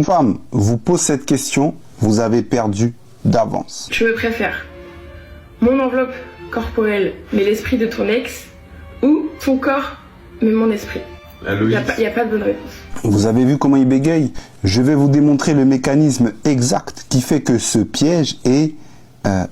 une femme vous pose cette question, vous avez perdu d'avance. Tu me préfères mon enveloppe corporelle mais l'esprit de ton ex ou ton corps mais mon esprit? Il n'y a pas de bonne réponse. Vous avez vu comment il bégaye? Je vais vous démontrer le mécanisme exact qui fait que ce piège est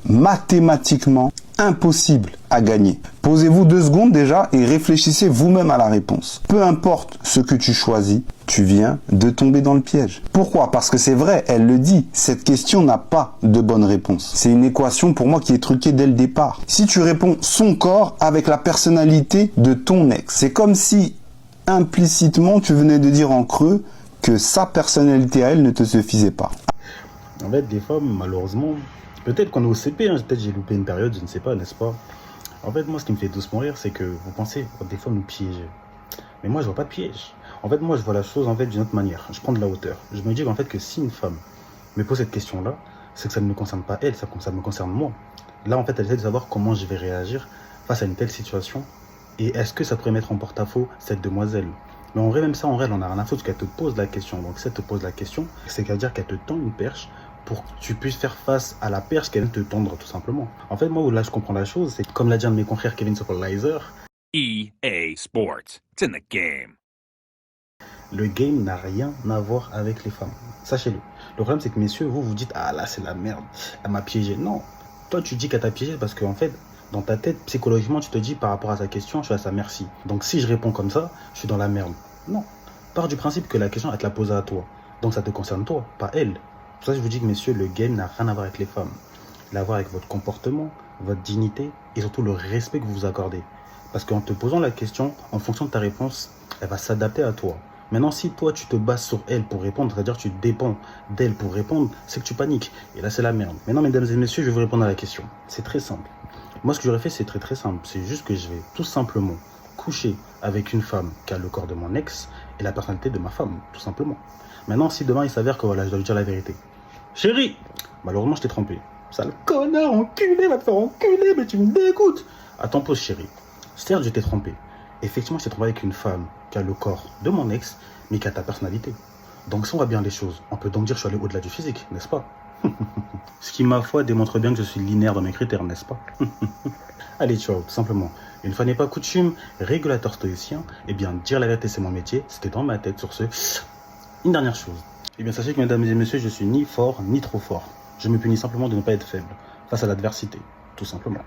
mathématiquement impossible à gagner. Posez-vous 2 secondes déjà et réfléchissez vous-même à la réponse. Peu importe ce que tu choisis, tu viens de tomber dans le piège. Pourquoi? Parce que c'est vrai, elle le dit, cette question n'a pas de bonne réponse. C'est une équation pour moi qui est truquée dès le départ. Si tu réponds son corps avec la personnalité de ton ex, c'est comme si implicitement tu venais de dire en creux que sa personnalité à elle ne te suffisait pas. En fait, des femmes, malheureusement, peut-être qu'on est au CP, hein, peut-être j'ai loupé une période, je ne sais pas, n'est-ce pas? En fait, moi, ce qui me fait doucement rire, c'est que vous pensez, des fois, nous piéger. Mais moi, je vois pas de piège. En fait, moi, je vois la chose en fait d'une autre manière. Je prends de la hauteur. Je me dis qu'en fait, que si une femme me pose cette question-là, c'est que ça ne me concerne pas elle, ça me concerne moi. Là, en fait, elle essaie de savoir comment je vais réagir face à une telle situation et est-ce que ça pourrait mettre en porte-à-faux cette demoiselle. Mais en vrai, même ça, en vrai, elle en a rien à foutre parce qu'elle te pose la question. Donc, si elle te pose la question, c'est-à-dire qu'elle te tend une perche pour que tu puisses faire face à la perche qu'elle te tendre, tout simplement. En fait, moi, où là, je comprends la chose, c'est comme l'a dit un de mes confrères, Kevin Superlizer, EA Sports. It's in the game. le game n'a rien à voir avec les femmes. Sachez-le. Le problème, c'est que, messieurs, vous dites, ah là, c'est la merde, elle m'a piégé. Non. Toi, tu dis qu'elle t'a piégé parce qu'en fait, dans ta tête, psychologiquement, tu te dis, par rapport à sa question, je suis à sa merci. Donc, si je réponds comme ça, je suis dans la merde. Non. Pars du principe que la question, elle te l'a posée à toi. Donc, ça te concerne toi, pas elle. Pour ça, je vous dis que, messieurs, le game n'a rien à voir avec les femmes. Il a à voir avec votre comportement, votre dignité et surtout le respect que vous vous accordez. Parce qu'en te posant la question, en fonction de ta réponse, elle va s'adapter à toi. Maintenant, si toi, tu te bases sur elle pour répondre, c'est-à-dire que tu dépends d'elle pour répondre, c'est que tu paniques. Et là, c'est la merde. Maintenant, mesdames et messieurs, je vais vous répondre à la question. C'est très simple. Moi, ce que j'aurais fait, c'est très simple. C'est juste que je vais tout simplement coucher avec une femme qui a le corps de mon ex et la personnalité de ma femme, tout simplement. Maintenant, si demain, il s'avère que voilà, je dois lui dire la vérité. Chérie, malheureusement, je t'ai trompé. Sale connard, enculé, va te faire enculer, mais tu me dégoûtes. Attends, pause, chérie. Certes, je t'ai trompé. Effectivement, je t'ai trompé avec une femme qui a le corps de mon ex, mais qui a ta personnalité. Donc, si on voit bien les choses, on peut donc dire que je suis allé au-delà du physique, n'est-ce pas? Ce qui, ma foi, démontre bien que je suis linéaire dans mes critères, n'est-ce pas? Allez, ciao, tout simplement. Une fois n'est pas coutume, régulateur stoïcien, eh bien, dire la vérité, c'est mon métier. C'était dans ma tête sur ce. Une dernière chose. Eh bien, sachez que, mesdames et messieurs, je suis ni fort, ni trop fort. Je me punis simplement de ne pas être faible face à l'adversité, tout simplement.